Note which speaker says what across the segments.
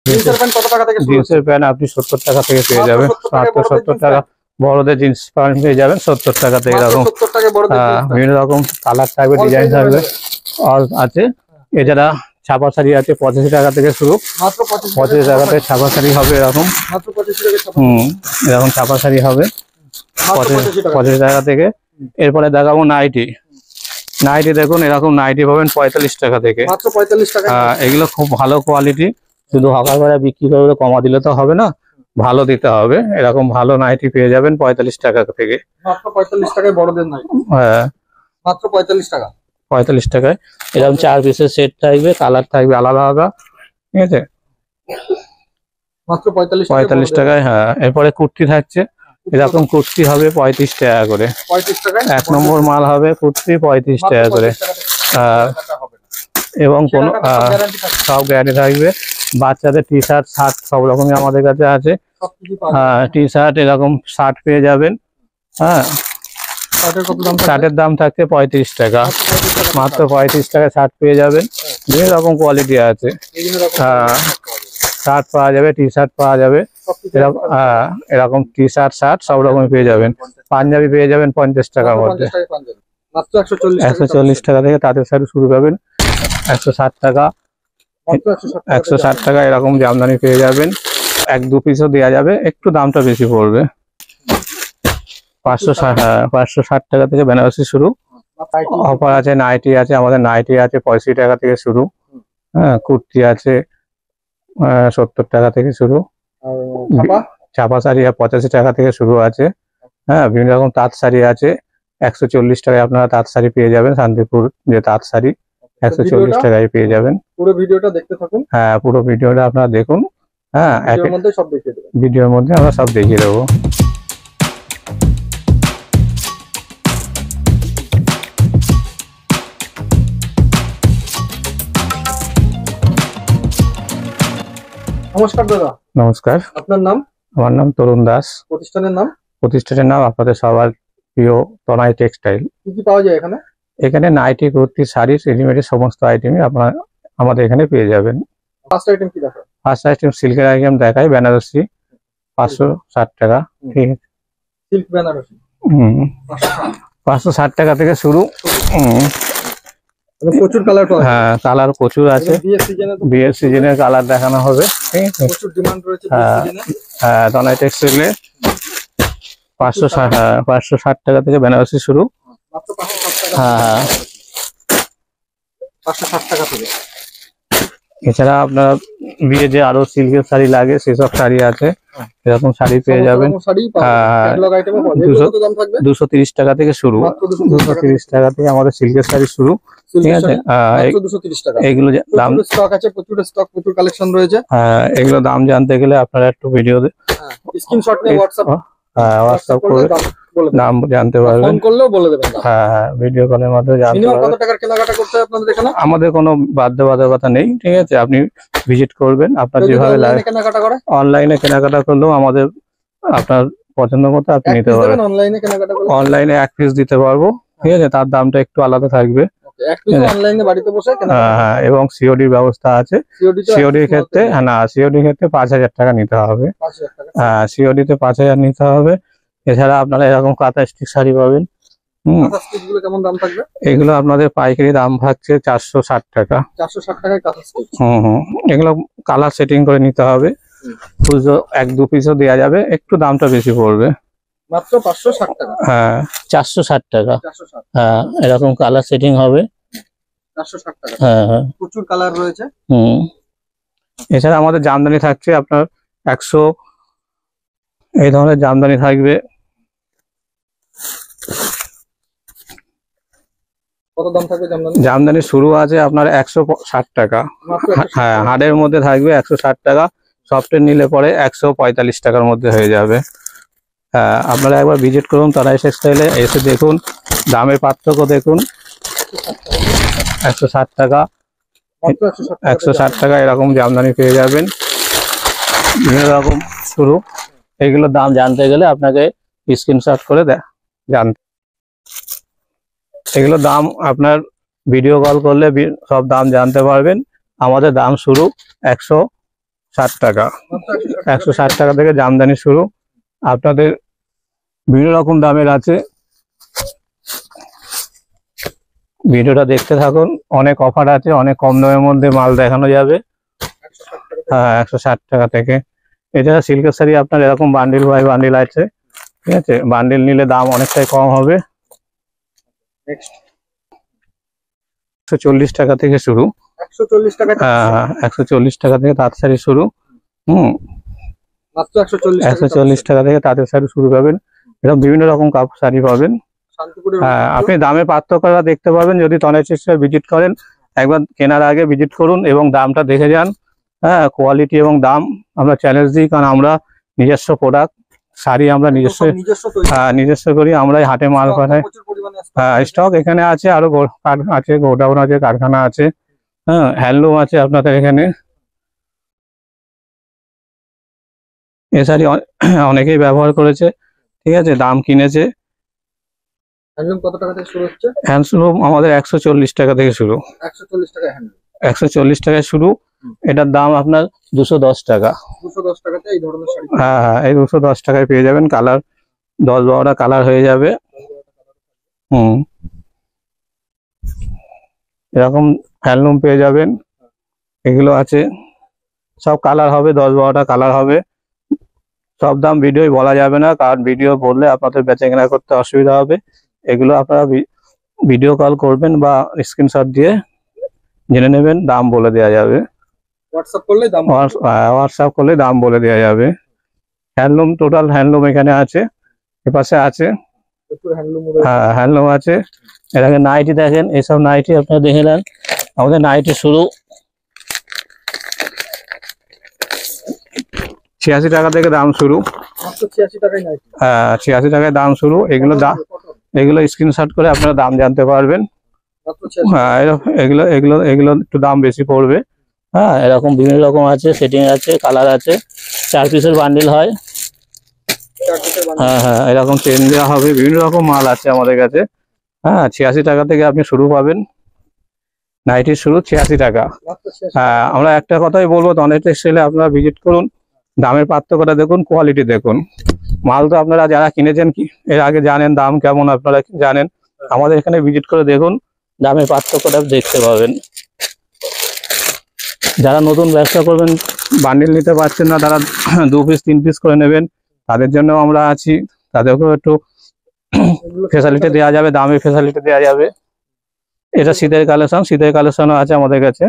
Speaker 1: জিন্সের প্যান্ট কত টাকা থেকে? জিন্সের প্যান্ট আপনি 70 টাকা থেকে পেয়ে যাবেন। 70 টাকা বড়দের জিন্স প্যান্ট পেয়ে যাবেন 70 টাকা থেকে। এরকম বিভিন্ন রকম কালার থাকবে, ডিজাইন থাকবে আর আছে। এছাড়া ছাপা শাড়ি আছে 85 টাকা থেকে শুরু। 85 টাকা থেকে ছাপা শাড়ি হবে এরকম। এরকম ছাপা শাড়ি হবে 85 টাকা থেকে। এরপরে দেখাবো নাইটি। নাইটি দেখুন, এরকম নাইটি পাবেন 45 টাকা থেকে। এগুলো খুব ভালো কোয়ালিটি, শুধু হকার করে বিক্রি করে কমা দিলে তো হবে না, ভালো দিতে হবে। এরকম ভালো নাইটি পেয়ে যাবেন 45 টাকা থেকে।
Speaker 2: মাত্র 45 টাকায় বড়দের নাইটি।
Speaker 1: হ্যাঁ
Speaker 2: মাত্র 45 টাকা।
Speaker 1: 45 টাকায় এরকম 4 পিসের সেট থাকবে, কালার থাকবে আলাদা আলাদা, ঠিক আছে।
Speaker 2: মাত্র
Speaker 1: 45 টাকায়। হ্যাঁ, এরপরে কুর্তি থাকছে, এরকম কুর্তি হবে 35 টাকা করে।
Speaker 2: 35 টাকায়
Speaker 1: 1 নম্বর মাল হবে কুর্তি 35 টাকা করে। এবং কোন সব গ্যারান্টি থাকবে। বাচ্চাদের টি শার্ট, শার্ট সব রকমই আমাদের কাছে আছে। টি শার্ট এরকম শার্ট পেয়ে যাবেন। হ্যাঁ, শার্টের দাম থাকছে 35 টাকা। মাত্র 35 টাকায় শার্ট পেয়ে যাবেন। বিভিন্ন রকম কোয়ালিটি আছে। শার্ট পাওয়া যাবে, টি শার্ট পাওয়া যাবে, এরকম টি শার্ট শার্ট সব রকমই পেয়ে যাবেন। পাঞ্জাবি পেয়ে যাবেন 50 টাকার মধ্যে। 140 টাকা থেকে তাঁতের শাড়ি শুরু পাবেন 160 টাকা। 160 টাকা এরকম জামদানি পেয়ে যাবেন। 1-2 পিসও দেওয়া যাবে, একটু দামটা বেশি পড়বে। 560 টাকা থেকে বেনারসি শুরু। অফার আছে, নাইটি আছে, আমাদের নাইটি আছে 85 টাকা থেকে শুরু। হ্যাঁ, কুর্তি আছে 70 টাকা থেকে শুরু। ছাপা শাড়ি 85 টাকা থেকে শুরু আছে। হ্যাঁ, বিভিন্ন রকম তাঁত শাড়ি আছে 140 টাকায় আপনারা তাঁত শাড়ি পেয়ে যাবেন। শান্তিপুর যে তাঁত শাড়ি 140 টাকায় পেয়ে যাবেন।
Speaker 2: পুরো ভিডিওটা দেখতে থাকুন।
Speaker 1: হ্যাঁ, পুরো ভিডিওটা আপনারা দেখুন। হ্যাঁ, ভিডিওর মধ্যে আমরা সব দেখিয়ে দেবো।
Speaker 2: নমস্কার দাদা।
Speaker 1: নমস্কার।
Speaker 2: আপনার নাম?
Speaker 1: আমার নাম তরুণ দাস।
Speaker 2: প্রতিষ্ঠানের নাম?
Speaker 1: প্রতিষ্ঠানের নাম আপনাদের সবার প্রিয় তনয় টেক্সটাইল।
Speaker 2: কি কি পাওয়া যায় এখানে?
Speaker 1: এখানে নাইটি, কুর্তি, শাড়ি, রেডিমেডের সমস্ত আইটেমই আপনারা আমাদের এখানে পেয়ে যাবেন।
Speaker 2: ফার্স্ট আইটেম কি দেখায়?
Speaker 1: ফার্স্ট আইটেম সিল্কের আইটেম দেখাই, বেনারসি 560 টাকা। ঠিক আছে,
Speaker 2: সিল্ক বেনারসি
Speaker 1: 560 টাকা থেকে শুরু।
Speaker 2: প্রচুর কালার পাওয়া যায়।
Speaker 1: হ্যাঁ, কালার প্রচুর আছে। বিয়ের সিজনের কালার দেখানো হবে, ঠিক আছে।
Speaker 2: প্রচুর ডিমান্ড রয়েছে বিয়ের সিজনে।
Speaker 1: হ্যাঁ, তনয় টেক্সটাইলে 560 টাকা থেকে বেনারসি শুরু।
Speaker 2: মাত্র 560 টাকা।
Speaker 1: হ্যাঁ,
Speaker 2: 560 টাকা থেকে।
Speaker 1: এছাড়া আপনার বিয়ে যে আরো সিল্কের শাড়ি লাগে সেসব শাড়ি আছে, এরকম শাড়ি পেয়ে যাবেন। 230 টাকা থেকে শুরু। 230 টাকা থেকে আমাদের সিল্কের শাড়ি শুরু, ঠিক আছে। এগুলো দাম
Speaker 2: স্টক আছে, প্রচুর স্টক, প্রচুর কালেকশন রয়েছে।
Speaker 1: হ্যাঁ, এগুলো দাম জানতে গেলে আপনারা একটু ভিডিও
Speaker 2: স্ক্রিনশট নিয়ে
Speaker 1: হোয়াটসঅ্যাপ করে দাম জানতে পারবেন।
Speaker 2: ফোন করলেও বলে দেবেন।
Speaker 1: হ্যাঁ, ভিডিও কলের মাধ্যমে জানতে পারবেন।
Speaker 2: কত টাকার কেনাকাটা করতে হয় আপনাদের এখানে?
Speaker 1: আমাদের কোনো বাধ্যবাধকতা নেই, ঠিক আছে। আপনি ভিজিট করবেন, আপনার যেভাবে লাগে।
Speaker 2: কেনাকাটা করে
Speaker 1: অনলাইনে কেনাকাটা করলেও আমাদের আপনার পছন্দ মতো আপনি নিতে পারবেন।
Speaker 2: অনলাইনে কেনাকাটা করলে
Speaker 1: অনলাইনে 1 পিস দিতে পারবো, ঠিক আছে। তার দামটা একটু আলাদা থাকবে।
Speaker 2: অনলাইনে বাড়িতে বসে
Speaker 1: হ্যাঁ, এবং সিওডির ব্যবস্থা আছে। সিওডির ক্ষেত্রে 5000 টাকা নিতে হবে। হ্যাঁ, সিওডিতে 5000 নিতে হবে। এছাড়া আপনারা এরকম কাঁথা স্টিচ শাড়ি পাবেন।
Speaker 2: কেমন দাম থাকবে?
Speaker 1: এগুলো আপনাদের পাইকারি দাম থাকছে 460 টাকা।
Speaker 2: 460 টাকায় কাঁথা স্টিচ।
Speaker 1: এগুলো কালার সেটিং করে নিতে হবে। 1-2 পিসও দেওয়া যাবে, একটু দামটা বেশি পড়বে।
Speaker 2: মাত্র 560 টাকা।
Speaker 1: হ্যাঁ, 460 টাকা। হ্যাঁ, এরকম কালার সেটিং হবে
Speaker 2: 460 টাকা।
Speaker 1: হ্যাঁ হ্যাঁ,
Speaker 2: প্রচুর কালার রয়েছে।
Speaker 1: এছাড়া আমাদের জামদানি থাকছে আপনার 100, এই ধরনের জামদানি থাকবে।
Speaker 2: কত দাম থাকবে জামদানি?
Speaker 1: জামদানি শুরু আছে আপনার 160 টাকা। হ্যাঁ, হাড়ের মধ্যে থাকবে 160 টাকা। সফটের নিলে পরে 145 টাকার মধ্যে হয়ে যাবে। হ্যাঁ, আপনারা একবার ভিজিট করুন তনয় টেক্সটাইলে, এসে দেখুন, দামের পার্থক্য দেখুন। 160 টাকা, 160 টাকা এরকম জামদানি পেয়ে যাবেন। বিভিন্ন রকম শুরু। এগুলোর দাম জানতে গেলে আপনাকে স্ক্রিনশট করে জানতে। এগুলোর দাম আপনার ভিডিও কল করলে সব দাম জানতে পারবেন। আমাদের দাম শুরু 60 টাকা।
Speaker 2: মাত্র
Speaker 1: 160 টাকা থেকে জামদানি শুরু, আপনাদের বিভিন্ন রকম দামের আছে। ভিডিওটা দেখতে থাকুন, অনেক অফার আছে, অনেক কম দামের মধ্যে মাল দেখানো যাবে।
Speaker 2: 160 টাকা।
Speaker 1: হ্যাঁ, 160 টাকা থেকে। এছাড়া সিল্কের শাড়ি আপনার এরকম বান্ডিল বাই বান্ডিল আছে, ঠিক আছে, বান্ডিল নিলে দাম অনেকটাই কম হবে।
Speaker 2: নেক্সট
Speaker 1: 140 টাকা থেকে শুরু।
Speaker 2: 140 টাকা।
Speaker 1: হ্যাঁ, 140 টাকা থেকে তাঁত শাড়ি শুরু।
Speaker 2: মাত্র 140 টাকা।
Speaker 1: 140 টাকা থেকে তাঁতের শাড়ি শুরু পাবেন, এরকম বিভিন্ন রকম কাপড় শাড়ি পাবেন।
Speaker 2: শান্তিপুরের
Speaker 1: হ্যাঁ, আপনি দামে পার্থক্যটা দেখতে পাবেন যদি তনেশ্বর ভিজিট করেন। একবার কেনার আগে ভিজিট করুন এবং দামটা দেখে যান। হ্যাঁ, কোয়ালিটি এবং দাম আমরা চ্যালেঞ্জ দিই, কারণ আমরা নিজস্ব প্রোডাক্ট শাড়ি আমরা নিজস্ব নিজস্ব করি, আমরাই হাটে মাল পাঠাই। হ্যাঁ, স্টক এখানে আছে, আরো আছে, গোডাউন আছে, কারখানা আছে। হ্যাঁ, হ্যান্ডলুম আছে আপনাদের এখানে। এ শাড়ি অনেকেই ব্যবহার করেছে, ঠিক আছে, দাম কিনেছে।
Speaker 2: হ্যান্ডলুম কত টাকা থেকে শুরু হচ্ছে?
Speaker 1: হ্যান্ডলুম আমাদের 140 টাকা থেকে শুরু।
Speaker 2: 140 টাকা হ্যান্ডলুম।
Speaker 1: 140 টাকায় শুরু। এটার দাম আপনার 210 টাকা।
Speaker 2: 210 টাকাতে এই ধরনের শাড়ি।
Speaker 1: হ্যাঁ, এই 210 টাকায় পেয়ে যাবেন। কালার 10-12টা কালার হয়ে যাবে। এরকম হ্যান্ডলুম পেয়ে যাবেন, এগুলো আছে, সব কালার হবে, 10-12টা কালার হবে। সব দাম ভিডিও বলা যাবে না, কারণ ভিডিও বললে আপনাদের বেচাকেনা করতে অসুবিধা হবে। এগুলো আপনারা ভিডিও কল করবেন বা স্ক্রিনশট দিয়ে জেনে নেবেন, দাম বলে দেওয়া যাবে।
Speaker 2: হোয়াটসঅ্যাপ করলে দাম
Speaker 1: বলে দেওয়া যাবে। হ্যান্ডলুম, টোটাল হ্যান্ডলুম এখানে আছে, এপাশে আছে। হ্যাঁ, হ্যান্ডলুম আছে। এর আগে নাইটি দেখেন, এইসব নাইটি আপনারা দেখে নেন। আমাদের নাইটি শুরু 86 টাকা থেকে দাম শুরু। 86 টাকায় দাম শুরু। এগুলো স্ক্রিনশট করে আপনারা দাম জানতে পারবেন। হ্যাঁ, এগুলো এগুলো এগুলো একটু দাম বেশি পড়বে। হ্যাঁ, এরকম বিভিন্ন রকম আছে, সেটিং আছে, কালার আছে, 4 পিসের বান্ডিল হয়। হ্যাঁ হ্যাঁ, এরকম চেন দেওয়া হবে, বিভিন্ন রকম মাল আছে আমাদের কাছে। হ্যাঁ, 86 টাকা থেকে আপনি শুরু পাবেন, নাইটির শুরু 86 টাকা। হ্যাঁ, আমরা একটা কথাই বলবো, অনেক টেক্সটাইলে আপনারা ভিজিট করুন, দামের পার্থক্যটা দেখুন, কোয়ালিটি দেখুন। মাল তো আপনারা যারা কিনেছেন এর আগে জানেন দাম কেমন, আপনারা জানেন। আমাদের এখানে ভিজিট করে দেখুন, দামের পার্থক্যটা দেখতে পাবেন। যারা নতুন ব্যবসা করবেন, বান্ডিল নিতে পারছেন না, তারা 2 পিস 3 পিস করে নেবেন, তাদের জন্য আমরা আছি। তাদেরকেও একটু ফেসিলিটি দেওয়া যাবে, দামে ফেসিলিটি দেওয়া যাবে। এটা শীতের কালেকশনও আছে আমাদের কাছে।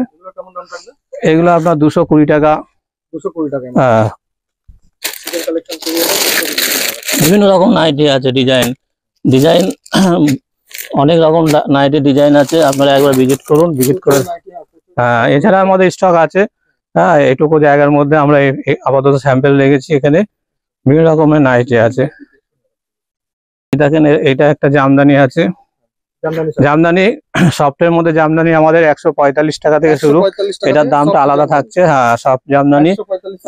Speaker 1: এগুলো আপনার 220 টাকা।
Speaker 2: 220 টাকা।
Speaker 1: হ্যাঁ, বিভিন্ন রকম নাইটি আছে, ডিজাইন অনেক রকম নাইটি ডিজাইন আছে, আপনারা একবার ভিজিট করুন, ভিজিট করে। হ্যাঁ, এছাড়া আমাদের স্টক আছে। হ্যাঁ, এটুকু জায়গার মধ্যে আমরা আপাতত স্যাম্পল রেখেছি, এখানে বিভিন্ন রকমের নাইটি আছে। দেখেন, এটা একটা জামদানি আছে, জামদানি সফটের মধ্যে জামদানি আমাদের 145 টাকা থেকে শুরু। এটার দামটা আলাদা থাকছে। হ্যাঁ, সফট জামদানি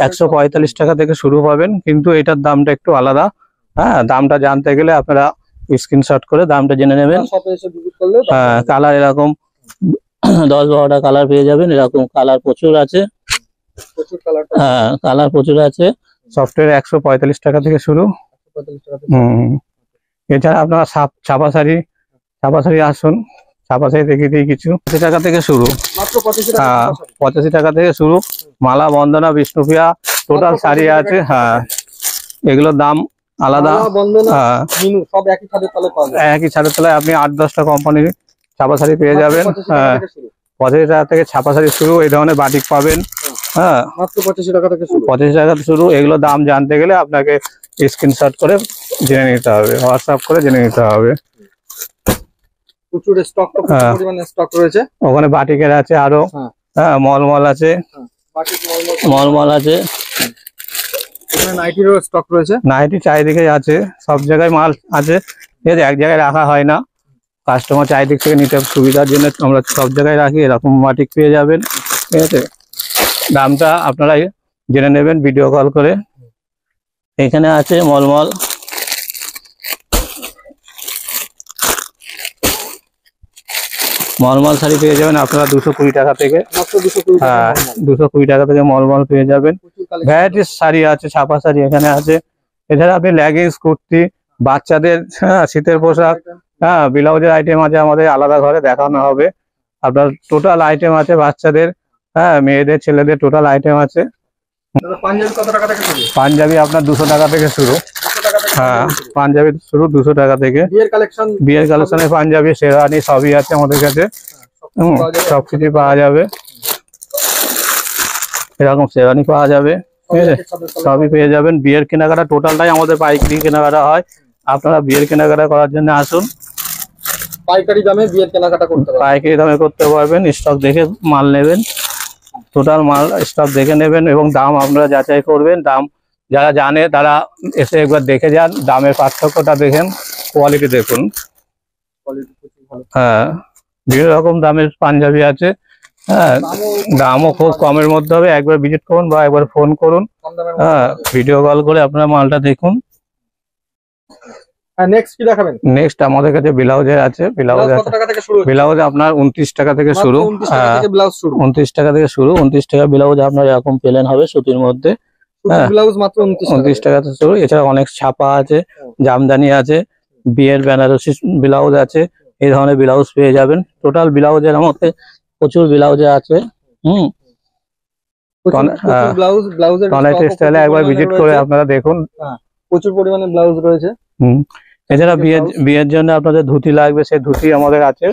Speaker 1: 145 টাকা থেকে শুরু পাবেন, কিন্তু এটার দামটা একটু আলাদা। হ্যাঁ, দামটা জানতে গেলে আপনারা স্ক্রিনশট করে দামটা জেনে নেবেন। হ্যাঁ, কালার এরকম 10-12টা কালার পেয়ে যাবেন, এরকম কালার প্রচুর আছে। হ্যাঁ, কালার প্রচুর আছে। সফটওয়্যার 145 টাকা থেকে শুরু। এছাড়া আপনারা ছাপা শাড়ি আসুন, ছাপা শাড়ি দেখিয়ে দিই কিছু। 85 টাকা থেকে শুরু। 85 টাকা থেকে শুরু। মালা, বন্দনা, বিষ্ণুপ্রিয়া টোটাল শাড়ি আছে। হ্যাঁ, এগুলোর দাম আলাদা। হ্যাঁ, একই ছাদের তলায় আপনি 8-10টা কোম্পানির ছাপা শাড়ি পেয়ে যাবেন। হ্যাঁ, 85 টাকা থেকে ছাপা শাড়ি শুরু। এই ধরনের বাটিক পাবেন। হ্যাঁ, মাত্র 85 টাকা থেকে শুরু। 85 টাকা শুরু। এগুলো দাম জানতে গেলে আপনাকে স্ক্রিনশট করে জেনে নিতে হবে, হোয়াটসঅ্যাপ করে জেনে নিতে হবে।
Speaker 2: প্রচুর স্টক, পরিমাণে স্টক রয়েছে
Speaker 1: ওখানে। বাটিকের আছে আরো। হ্যাঁ, মলমল আছে, মলমল আছে।
Speaker 2: এখানে নাইটিরও স্টক রয়েছে।
Speaker 1: নাইটি চারিদিকে আছে, সব জায়গায় মাল আছে, ঠিক আছে, এক জায়গায় রাখা হয় না। কাস্টমার চারিদিক থেকে নিতে সুবিধার জন্য আমরা সব জায়গায় রাখি। এরকম বাটিক পেয়ে যাবেন, ঠিক আছে। দামটা আপনারা জেনে নেবেন ভিডিও কল করে। এখানে আছে মলমল, মলমল শাড়ি পেয়ে যাবেন আপনারা 220 টাকা থেকে।
Speaker 2: মাত্র 220 টাকা।
Speaker 1: হ্যাঁ 220 টাকা থেকে মলমল পেয়ে যাবেন।
Speaker 2: প্রচুর collection।
Speaker 1: ভ্যারাইটিস শাড়ি আছে, ছাপা শাড়ি এখানে আছে। এছাড়া আপনি লেগিংস, কুর্তি, বাচ্চাদের শীতের পোশাক, ব্লাউজের আইটেম আছে আমাদের, আলাদা ঘরে দেখানো হবে। আপনার টোটাল আইটেম আছে বাচ্চাদের, মেয়েদের, ছেলেদের টোটাল আইটেম আছে।
Speaker 2: দাদা পাঞ্জাবি কত টাকা থেকে শুরু?
Speaker 1: পাঞ্জাবি আপনার 200 টাকা থেকে শুরু।
Speaker 2: 200 টাকা থেকে
Speaker 1: হ্যাঁ
Speaker 2: শুরু।
Speaker 1: পাঞ্জাবি শুরু 200 টাকা থেকে।
Speaker 2: বিয়ের কালেকশন,
Speaker 1: বিয়ের কালেকশনের পাঞ্জাবি, শেরওয়ানি সবই আছে আমাদের কাছে। সবকিছু পাওয়া যাবে। এরকম শেরওয়ানি পাওয়া যাবে, ঠিক আছে, সবই পেয়ে যাবেন। বিয়ের কেনাকাটা টোটালটাই আমাদের পাইকারি কেনাকাটা হয়। আপনারা বিয়ের কেনাকাটা করার জন্য আসুন,
Speaker 2: পাইকারি দামে বিয়ের কেনাকাটা করতে পারবেন।
Speaker 1: পাইকারি দামে করতে পারবেন। স্টক দেখে মাল নেবেন, টোটাল মাল স্টক দেখে নেবেন এবং দাম আপনারা যাচাই করবেন। দাম যারা জানে তারা এসে একবার দেখে যান, দামের পার্থক্যটা দেখেন, কোয়ালিটি দেখুন।
Speaker 2: কোয়ালিটি প্রচুর ভালো।
Speaker 1: হ্যাঁ বিভিন্ন রকম দামের পাঞ্জাবি আছে। হ্যাঁ দামও খুব কমের মধ্যে হবে। একবার ভিজিট করুন বা একবার ফোন করুন,
Speaker 2: কম দামের
Speaker 1: ভিডিও কল করে আপনারা মালটা দেখুন।
Speaker 2: হ্যাঁ নেক্সট কি দেখাবেন?
Speaker 1: নেক্সট আমাদের কাছে ব্লাউজের আছে। ব্লাউজ
Speaker 2: কত টাকা থেকে শুরু?
Speaker 1: ব্লাউজ আপনার 29 টাকা থেকে শুরু।
Speaker 2: 29 টাকা থেকে ব্লাউজ শুরু।
Speaker 1: 29 টাকা থেকে শুরু। 29 টাকা ব্লাউজ আপনার এরকম প্লেন হবে সুতির মধ্যে। হ্যাঁ
Speaker 2: ব্লাউজ মাত্র 29
Speaker 1: টাকা থেকে শুরু। এছাড়া অনেক ছাপা আছে, জামদানি আছে, বিয়ের বেনারসি ব্লাউজ আছে। এই ধরনের ব্লাউজ পেয়ে যাবেন। টোটাল ব্লাউজের মধ্যে প্রচুর ব্লাউজে আছে।
Speaker 2: ব্লাউজ, ব্লাউজের
Speaker 1: টনাই টেক্সটাইলে একবার ভিজিট করে আপনারা দেখুন।
Speaker 2: প্রচুর পরিমাণে ব্লাউজ রয়েছে।
Speaker 1: এছাড়া বিয়ের জন্য আপনাদের ধুতি লাগবে, সেই ধুতি আমাদের আছে।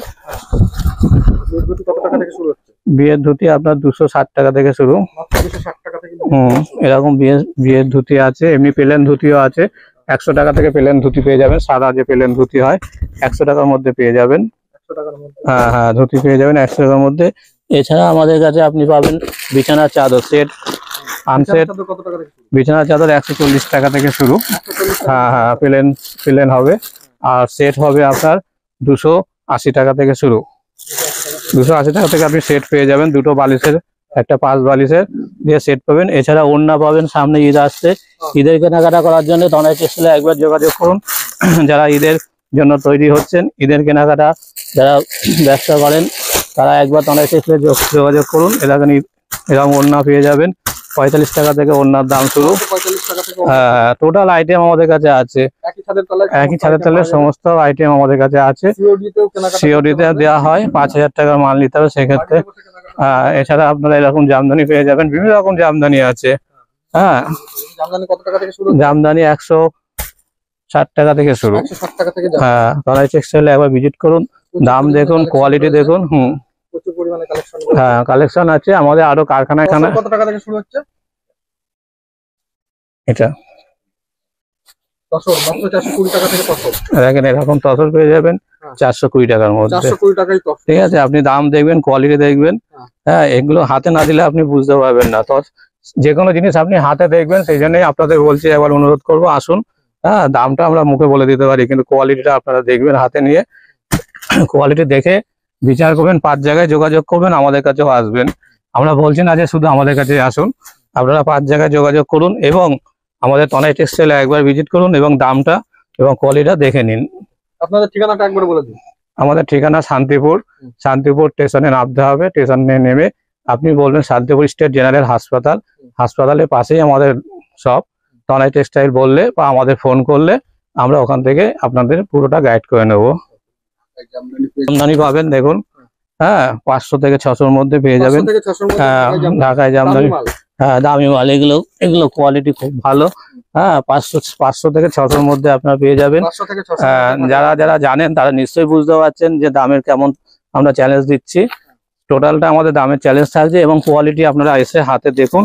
Speaker 2: ধুতি কত টাকা থেকে শুরু হচ্ছে?
Speaker 1: বিয়ের ধুতি আপনার 260 টাকা থেকে শুরু।
Speaker 2: মাত্র 260 টাকা থেকে।
Speaker 1: এরকম বিয়ের ধুতি আছে। এমনি প্লেন ধুতিও আছে। 100 টাকা থেকে প্লেন ধুতি পেয়ে যাবেন। সাদা যে প্লেন ধুতি হয় 100 টাকার মধ্যে পেয়ে যাবেন।
Speaker 2: 100 টাকার মধ্যে।
Speaker 1: হ্যাঁ ধুতি পেয়ে যাবেন 100 টাকার মধ্যে। এছাড়া আমাদের কাছে আপনি পাবেন বিছানার চাদর সেট, আনসেট।
Speaker 2: কত টাকা থেকে শুরু?
Speaker 1: বিছানার চাদর 140 টাকা থেকে শুরু।
Speaker 2: 140 টাকা।
Speaker 1: হ্যাঁ প্লেন হবে। আর সেট হবে আপনার 280 টাকা থেকে শুরু। 280 টাকা থেকে আপনি সেট পেয়ে যাবেন। দুটো বালিশের, একটা 5 বালিশের দিয়ে সেট পাবেন। এছাড়া ওড়না পাবেন। সামনে ঈদ আসছে, ঈদের কেনাকাটা করার জন্য টনাই টেক্সটাইলে একবার যোগাযোগ করুন। যারা ঈদের জন্য তৈরি হচ্ছেন, ঈদের কেনাকাটা যারা ব্যবসা করেন, তারা একবার টনাই টেক্সটাইলে যোগাযোগ করুন। এরকম ওড়না পেয়ে যাবেন। 45 টাকা থেকে ওড়নার দাম শুরু।
Speaker 2: 45 টাকা থেকে।
Speaker 1: হ্যাঁ টোটাল আইটেম আমাদের কাছে আছে। একই ছাদের তলায় সমস্ত আইটেম আমাদের কাছে আছে। সিওডিতে দেওয়া হয়। 5000 টাকার মাল নিতে হবে সেক্ষেত্রে। এছাড়া আপনারা এরকম জামদানি পেয়ে যাবেন। বিভিন্ন রকম জামদানি আছে। হ্যাঁ
Speaker 2: জামদানি কত টাকা থেকে শুরু?
Speaker 1: জামদানি 160 টাকা থেকে শুরু।
Speaker 2: 160 টাকা থেকে।
Speaker 1: হ্যাঁ টনাই টেক্সটাইলে একবার ভিজিট করুন, দাম দেখুন, কোয়ালিটি দেখুন।
Speaker 2: প্রচুর পরিমাণে কালেকশন।
Speaker 1: হ্যাঁ কালেকশন আছে আমাদের আরো কারখানা। এখানে
Speaker 2: কত টাকা থেকে শুরু হচ্ছে?
Speaker 1: এটা
Speaker 2: তসর মাত্র 420 টাকা থেকে তসর।
Speaker 1: দেখেন এরকম তসর পেয়ে যাবেন 420 টাকার মধ্যে।
Speaker 2: 420 টাকায় তসর।
Speaker 1: ঠিক আছে, আপনি দাম দেখবেন, কোয়ালিটি দেখবেন। হ্যাঁ এগুলো হাতে না দিলে আপনি বুঝতে পারবেন না। তো যে কোনো জিনিস আপনি হাতে দেখবেন, সেই জন্যই আপনাদের বলছি, একবার অনুরোধ করবো আসুন। হ্যাঁ দামটা আমরা মুখে বলে দিতে পারি, কিন্তু কোয়ালিটিটা আপনারা দেখবেন হাতে নিয়ে। কোয়ালিটি দেখে বিচার করবেন, 5 জায়গায় যোগাযোগ করবেন, আমাদের কাছেও আসবেন। আমরা বলছি না যে শুধু আমাদের কাছে আসুন, আপনারা 5 জায়গায় যোগাযোগ করুন এবং আমাদের টনাই টেক্সটাইলে একবার ভিজিট করুন এবং দামটা এবং কোয়ালিটিটা দেখে নিন।
Speaker 2: আপনাদের ঠিকানাটা একবার বলে দিন।
Speaker 1: আমাদের ঠিকানা শান্তিপুর স্টেশনে নামতে হবে। স্টেশনে নেমে আপনি বলবেন শান্তিপুর স্টেট জেনারেল হাসপাতাল। হাসপাতালের পাশেই আমাদের সব। টনাই টেক্সটাইল বললে বা আমাদের ফোন করলে আমরা ওখান থেকে আপনাদের পুরোটা গাইড করে নেব। জামদানি পাবেন দেখুন। হ্যাঁ 500 থেকে 600-র মধ্যে পেয়ে যাবেন। ঢাকায় জামদানি। হ্যাঁ দামি মাল এগুলো কোয়ালিটি খুব ভালো। হ্যাঁ 500 থেকে 600-র মধ্যে আপনারা পেয়ে যাবেন। যারা জানেন তারা নিশ্চয়ই বুঝতে পারছেন যে দামের কেমন আমরা চ্যালেঞ্জ দিচ্ছি। টোটালটা আমাদের দামের চ্যালেঞ্জ থাকছে এবং কোয়ালিটি আপনারা এসে হাতে দেখুন।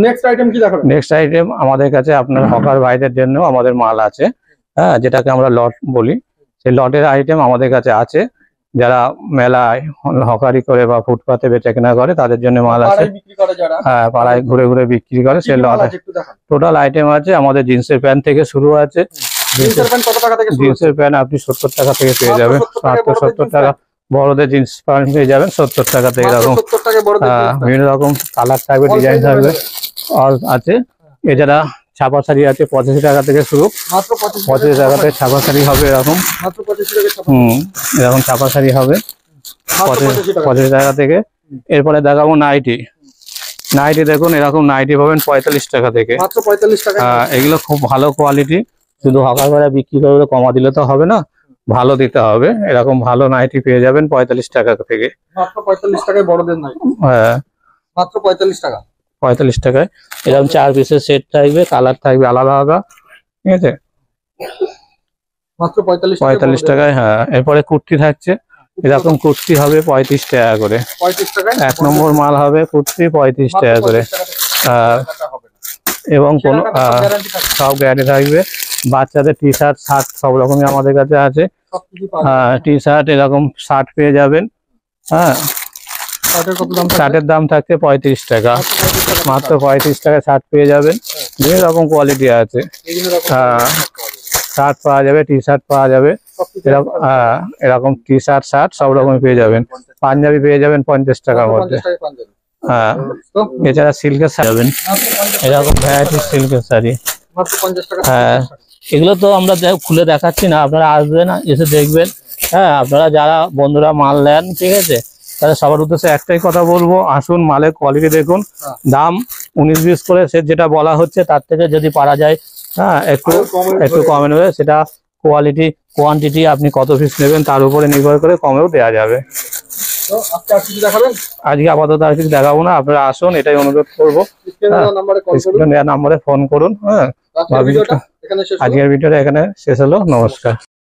Speaker 2: নেক্সট আইটেম কি দেখাবেন?
Speaker 1: নেক্সট আইটেম আমাদের কাছে আপনার হকার ভাইদের জন্য আমাদের মাল আছে। হ্যাঁ যেটাকে আমরা লট বলি, সেই লটের আইটেম আমাদের কাছে আছে। যারা মেলায় হকারি করে বা ফুটপাতে বেচা কেনা করে তাদের জন্য মাল আছে। হ্যাঁ পাড়ায় ঘুরে ঘুরে বিক্রি করে, সে লট টোটাল আইটেম আছে। আমাদের জিন্সের প্যান্ট থেকে শুরু আছে। জিন্সের প্যান্ট আপনি 70 টাকা থেকে পেয়ে যাবেন। 70 টাকা। বড়দের জিন্স প্যান্ট পেয়ে যাবেন 70 টাকা থেকে। এরকম বিভিন্ন রকম কালার থাকবে, ডিজাইন থাকবে আর আছে। এছাড়া ছাপা শাড়ি আছে 85 টাকা থেকে শুরু। 85 টাকা থেকে ছাপা শাড়ি হবে এরকম। এরকম ছাপা শাড়ি হবে।
Speaker 2: মাত্র 85 টাকা।
Speaker 1: 85 টাকা থেকে। এরপরে দেখাবো নাইটি। নাইটি দেখুন, এরকম নাইটি পাবেন 45 টাকা থেকে।
Speaker 2: মাত্র 45 টাকা।
Speaker 1: এগুলো খুব ভালো কোয়ালিটি, শুধু হকার করে বিক্রি করে কমা দিলে তো হবে না, ভালো দিতে হবে। এরকম ভালো নাইটি পেয়ে যাবেন 45 টাকা থেকে।
Speaker 2: মাত্র 45 টাকায় বড়দের নাই।
Speaker 1: হ্যাঁ,
Speaker 2: মাত্র 45 টাকা।
Speaker 1: 45 টাকায় এরকম 4 পিসের সেট থাকবে, কালার থাকবে আলাদা আলাদা, ঠিক আছে।
Speaker 2: মাত্র
Speaker 1: 45 টাকায়। হ্যাঁ, এরপরে কুর্তি থাকছে, এরকম কুর্তি হবে 35 টাকা করে।
Speaker 2: 35 টাকায়
Speaker 1: 1 নম্বর মাল হবে কুর্তি 35 টাকা করে। এবং কোন
Speaker 2: গ্যারান্টি থাকে।
Speaker 1: সব গ্যারান্টি থাকবে। বাচ্চাদের টি শার্ট, শার্ট সব রকমই আমাদের কাছে আছে।
Speaker 2: সবকিছু পাওয়া যায়।
Speaker 1: টি শার্ট এরকম শার্ট পেয়ে যাবেন। হ্যাঁ,
Speaker 2: শার্টের কত দাম থাকে?
Speaker 1: শার্টের দাম থাকছে 35 টাকা। মাত্র 35 টাকা শার্ট পেয়ে যাবেন। বিভিন্ন রকম কোয়ালিটি আছে।
Speaker 2: বিভিন্ন রকম
Speaker 1: শার্ট পাওয়া যাবে, টি শার্ট পাওয়া যাবে।
Speaker 2: সবকিছু
Speaker 1: এরকম টি শার্ট, শার্ট সব রকমই পেয়ে যাবেন। পাঞ্জাবি পেয়ে যাবেন 50 টাকার মধ্যে।
Speaker 2: 50 টাকায় পাঞ্জাবি।
Speaker 1: হ্যাঁ,
Speaker 2: তো
Speaker 1: এছাড়া সিল্কের শাড়ি পাবেন,
Speaker 2: মাত্র 50 টাকা।
Speaker 1: এরকম ভ্যারাইটি সিল্কের শাড়ি।
Speaker 2: মাত্র 50 টাকা।
Speaker 1: হ্যাঁ, এগুলো তো আমরা খুলে দেখাচ্ছি না, আপনারা আসবেন, এসে দেখবেন। হ্যাঁ, আপনারা যারা বন্ধুরা মাল নেন, ঠিক আছে, তাহলে সবার উদ্দেশ্যে একটাই কথা বলবো, আসুন, মালের কোয়ালিটি দেখুন। দাম 19-20 করে সে যেটা বলা হচ্ছে, তার থেকে যদি পারা যায়, হ্যাঁ, একটু কমে নেবে। সেটা কোয়ালিটি, কোয়ান্টিটি, আপনি কত পিস নেবেন তার উপরে নির্ভর করে কমেও দেওয়া যাবে।
Speaker 2: তো আজকে আর কিছু দেখাবেন?
Speaker 1: আজকে আপাতত আর কিছু দেখাবো না, আপনারা আসুন, এটাই অনুরোধ করবো।
Speaker 2: স্ক্রিনে দেওয়া নম্বরে কল করুন।
Speaker 1: স্ক্রিনে দেওয়া নম্বরে ফোন করুন। হ্যাঁ,
Speaker 2: আজকের ভিডিওটা এখানে শেষ হলো।
Speaker 1: আজকের ভিডিওটা এখানে শেষ হলো। নমস্কার।